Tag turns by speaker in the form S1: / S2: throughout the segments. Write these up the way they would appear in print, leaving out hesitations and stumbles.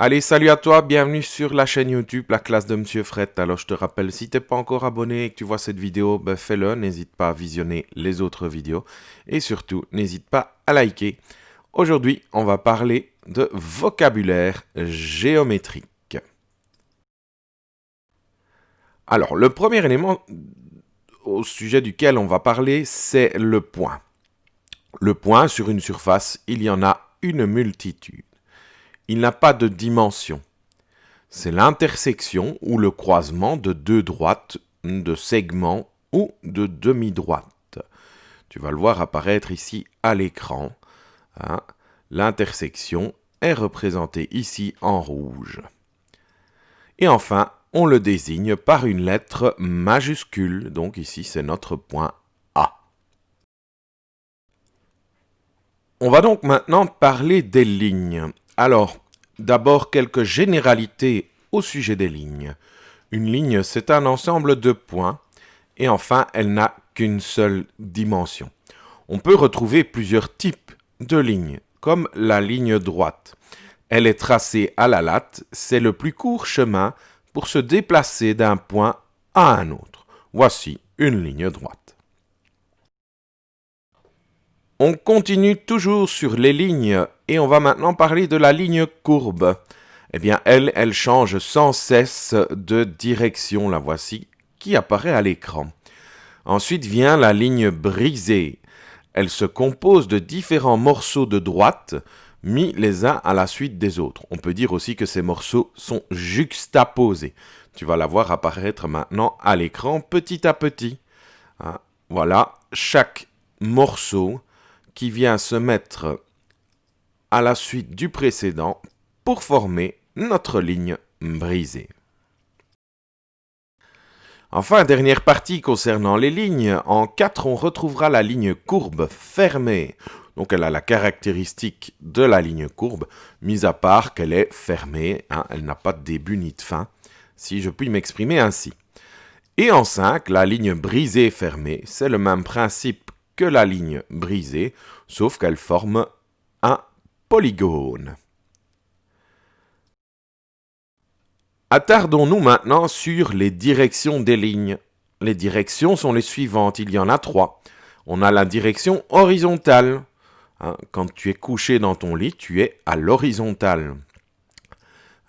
S1: Allez, salut à toi, bienvenue sur la chaîne YouTube, la classe de Monsieur Fred. Alors je te rappelle, si t'es pas encore abonné et que tu vois cette vidéo, ben fais-le, n'hésite pas à visionner les autres vidéos. Et surtout, n'hésite pas à liker. Aujourd'hui, on va parler de vocabulaire géométrique. Alors, le premier élément au sujet duquel on va parler, c'est le point. Le point, sur une surface, il y en a une multitude. Il n'a pas de dimension. C'est l'intersection ou le croisement de deux droites, de segments ou de demi-droites. Tu vas le voir apparaître ici à l'écran. Hein. L'intersection est représentée ici en rouge. Et enfin, on le désigne par une lettre majuscule. Donc ici, c'est notre point A. On va donc maintenant parler des lignes. Alors, d'abord, quelques généralités au sujet des lignes. Une ligne, c'est un ensemble de points, et enfin, elle n'a qu'une seule dimension. On peut retrouver plusieurs types de lignes, comme la ligne droite. Elle est tracée à la latte, c'est le plus court chemin pour se déplacer d'un point à un autre. Voici une ligne droite. On continue toujours sur les lignes et on va maintenant parler de la ligne courbe. Eh bien, elle change sans cesse de direction, la voici, qui apparaît à l'écran. Ensuite vient la ligne brisée. Elle se compose de différents morceaux de droite mis les uns à la suite des autres. On peut dire aussi que ces morceaux sont juxtaposés. Tu vas la voir apparaître maintenant à l'écran petit à petit. Voilà, chaque morceau qui vient se mettre à la suite du précédent pour former notre ligne brisée. Enfin, dernière partie concernant les lignes. En 4, on retrouvera la ligne courbe fermée. Donc elle a la caractéristique de la ligne courbe, mis à part qu'elle est fermée, elle n'a pas de début ni de fin, si je puis m'exprimer ainsi. Et en 5, la ligne brisée fermée, c'est le même principe que la ligne brisée, sauf qu'elle forme un polygone. Attardons-nous maintenant sur les directions des lignes. Les directions sont les suivantes, il y en a 3. On a la direction horizontale. Quand tu es couché dans ton lit, tu es à l'horizontale.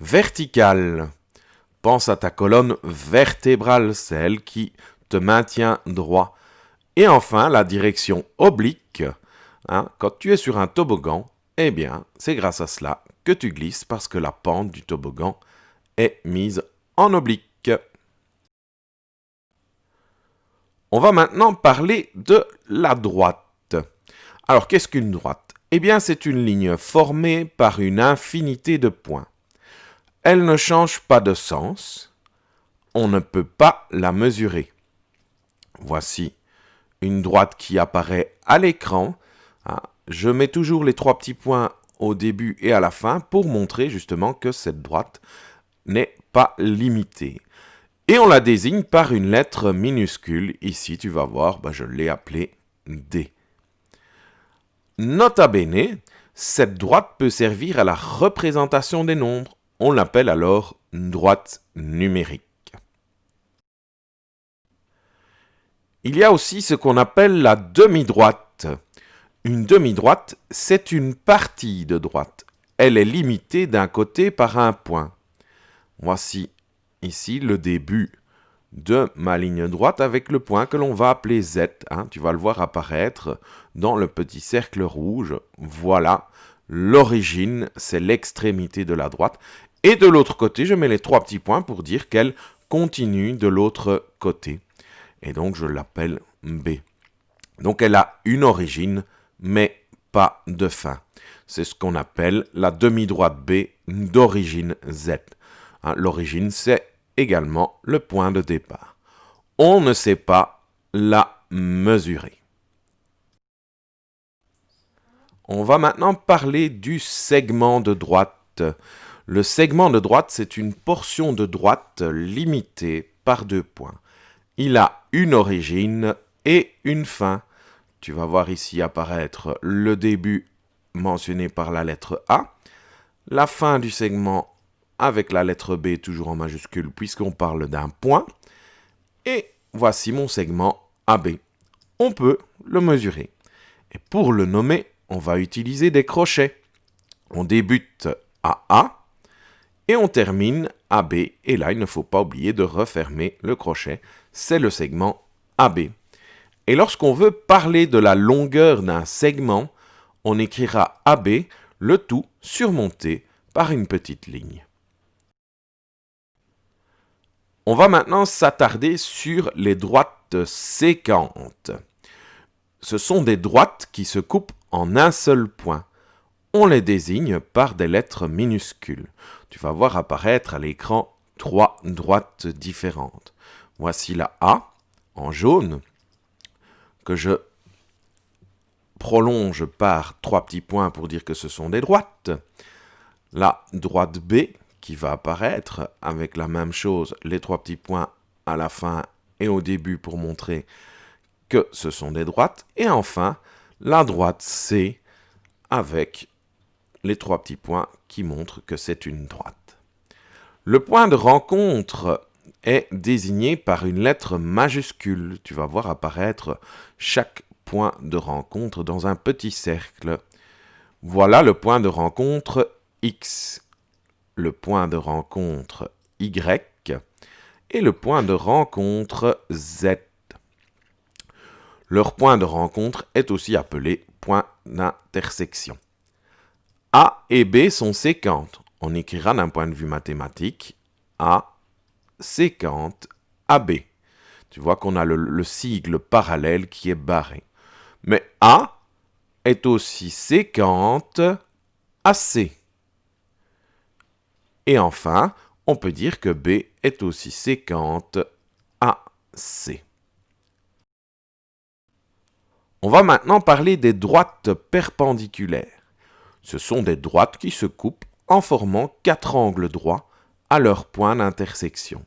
S1: Verticale. Pense à ta colonne vertébrale, celle qui te maintient droit. Et enfin, la direction oblique. Quand tu es sur un toboggan, eh bien, c'est grâce à cela que tu glisses parce que la pente du toboggan est mise en oblique. On va maintenant parler de la droite. Alors, qu'est-ce qu'une droite? Eh bien, c'est une ligne formée par une infinité de points. Elle ne change pas de sens. On ne peut pas la mesurer. Voici une droite qui apparaît à l'écran. Je mets toujours les 3 petits points au début et à la fin pour montrer justement que cette droite n'est pas limitée. Et on la désigne par une lettre minuscule. Ici, tu vas voir, je l'ai appelée D. Nota bene, cette droite peut servir à la représentation des nombres. On l'appelle alors droite numérique. Il y a aussi ce qu'on appelle la demi-droite. Une demi-droite, c'est une partie de droite. Elle est limitée d'un côté par un point. Voici ici le début de ma ligne droite avec le point que l'on va appeler Z. Tu vas le voir apparaître dans le petit cercle rouge. Voilà, l'origine, c'est l'extrémité de la droite. Et de l'autre côté, je mets les 3 petits points pour dire qu'elle continue de l'autre côté. Et donc, je l'appelle B. Donc, elle a une origine, mais pas de fin. C'est ce qu'on appelle la demi-droite B d'origine Z. L'origine, c'est également le point de départ. On ne sait pas la mesurer. On va maintenant parler du segment de droite. Le segment de droite, c'est une portion de droite limitée par 2 points. Il a une origine et une fin. Tu vas voir ici apparaître le début mentionné par la lettre A, la fin du segment avec la lettre B toujours en majuscule puisqu'on parle d'un point. Et voici mon segment AB. On peut le mesurer. Et pour le nommer, on va utiliser des crochets. On débute à A et on termine à B. Et là, il ne faut pas oublier de refermer le crochet. C'est le segment AB. Et lorsqu'on veut parler de la longueur d'un segment, on écrira AB, le tout surmonté par une petite ligne. On va maintenant s'attarder sur les droites sécantes. Ce sont des droites qui se coupent en un seul point. On les désigne par des lettres minuscules. Tu vas voir apparaître à l'écran 3 droites différentes. Voici la A en jaune que je prolonge par 3 petits points pour dire que ce sont des droites. La droite B qui va apparaître avec la même chose, les 3 petits points à la fin et au début pour montrer que ce sont des droites. Et enfin, la droite C avec les 3 petits points qui montrent que c'est une droite. Le point de rencontre est désigné par une lettre majuscule. Tu vas voir apparaître chaque point de rencontre dans un petit cercle. Voilà le point de rencontre X, le point de rencontre Y et le point de rencontre Z. Leur point de rencontre est aussi appelé point d'intersection. A et B sont séquentes. On écrira d'un point de vue mathématique A séquente AB. Tu vois qu'on a le sigle parallèle qui est barré. Mais A est aussi séquente AC. Et enfin, on peut dire que B est aussi séquente AC. On va maintenant parler des droites perpendiculaires. Ce sont des droites qui se coupent en formant 4 angles droits à leur point d'intersection.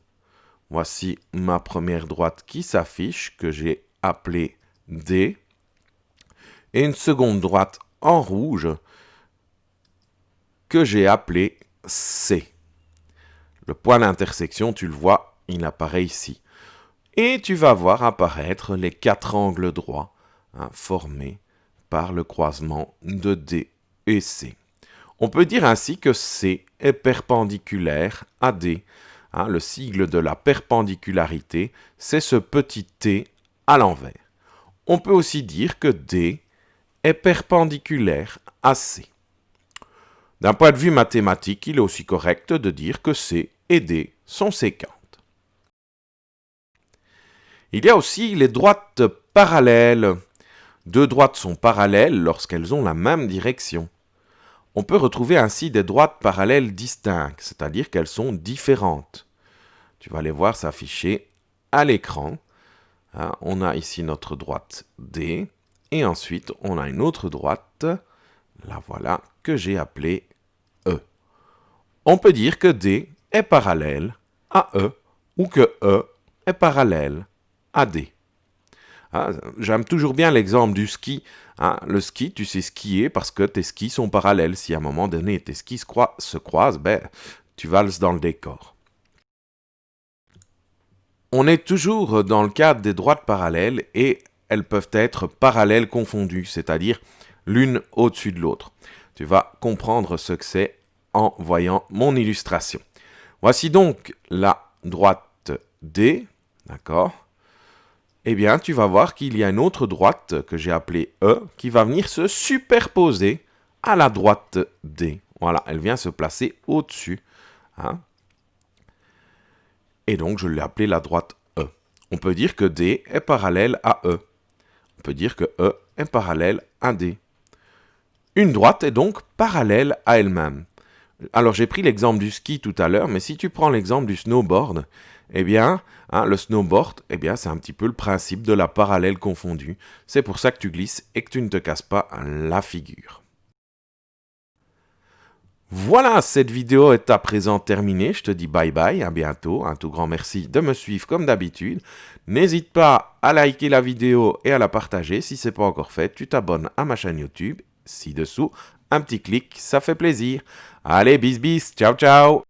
S1: Voici ma première droite qui s'affiche, que j'ai appelée D, et une seconde droite en rouge que j'ai appelée C. Le point d'intersection, tu le vois, il apparaît ici. Et tu vas voir apparaître les 4 angles droits formés par le croisement de D et C. On peut dire ainsi que C est perpendiculaire à D. Le sigle de la perpendicularité, c'est ce petit t à l'envers. On peut aussi dire que D est perpendiculaire à C. D'un point de vue mathématique, il est aussi correct de dire que C et D sont séquentes. Il y a aussi les droites parallèles. 2 droites sont parallèles lorsqu'elles ont la même direction. On peut retrouver ainsi des droites parallèles distinctes, c'est-à-dire qu'elles sont différentes. Tu vas les voir s'afficher à l'écran. On a ici notre droite D, et ensuite on a une autre droite, la voilà, que j'ai appelée E. On peut dire que D est parallèle à E, ou que E est parallèle à D. J'aime toujours bien l'exemple du ski. Le ski, tu sais skier parce que tes skis sont parallèles. Si à un moment donné tes skis se croisent, tu valses dans le décor. On est toujours dans le cadre des droites parallèles et elles peuvent être parallèles confondues, c'est-à-dire l'une au-dessus de l'autre. Tu vas comprendre ce que c'est en voyant mon illustration. Voici donc la droite D, d'accord ? Eh bien, tu vas voir qu'il y a une autre droite que j'ai appelée E qui va venir se superposer à la droite D. Voilà, elle vient se placer au-dessus. Et donc, je l'ai appelée la droite E. On peut dire que D est parallèle à E. On peut dire que E est parallèle à D. Une droite est donc parallèle à elle-même. Alors, j'ai pris l'exemple du ski tout à l'heure, mais si tu prends l'exemple du snowboard, eh bien, le snowboard, c'est un petit peu le principe de la parallèle confondue. C'est pour ça que tu glisses et que tu ne te casses pas la figure. Voilà, cette vidéo est à présent terminée. Je te dis bye bye, à bientôt. Un tout grand merci de me suivre comme d'habitude. N'hésite pas à liker la vidéo et à la partager. Si ce n'est pas encore fait, tu t'abonnes à ma chaîne YouTube. Ci-dessous, un petit clic, ça fait plaisir. Allez, bis bis, ciao ciao.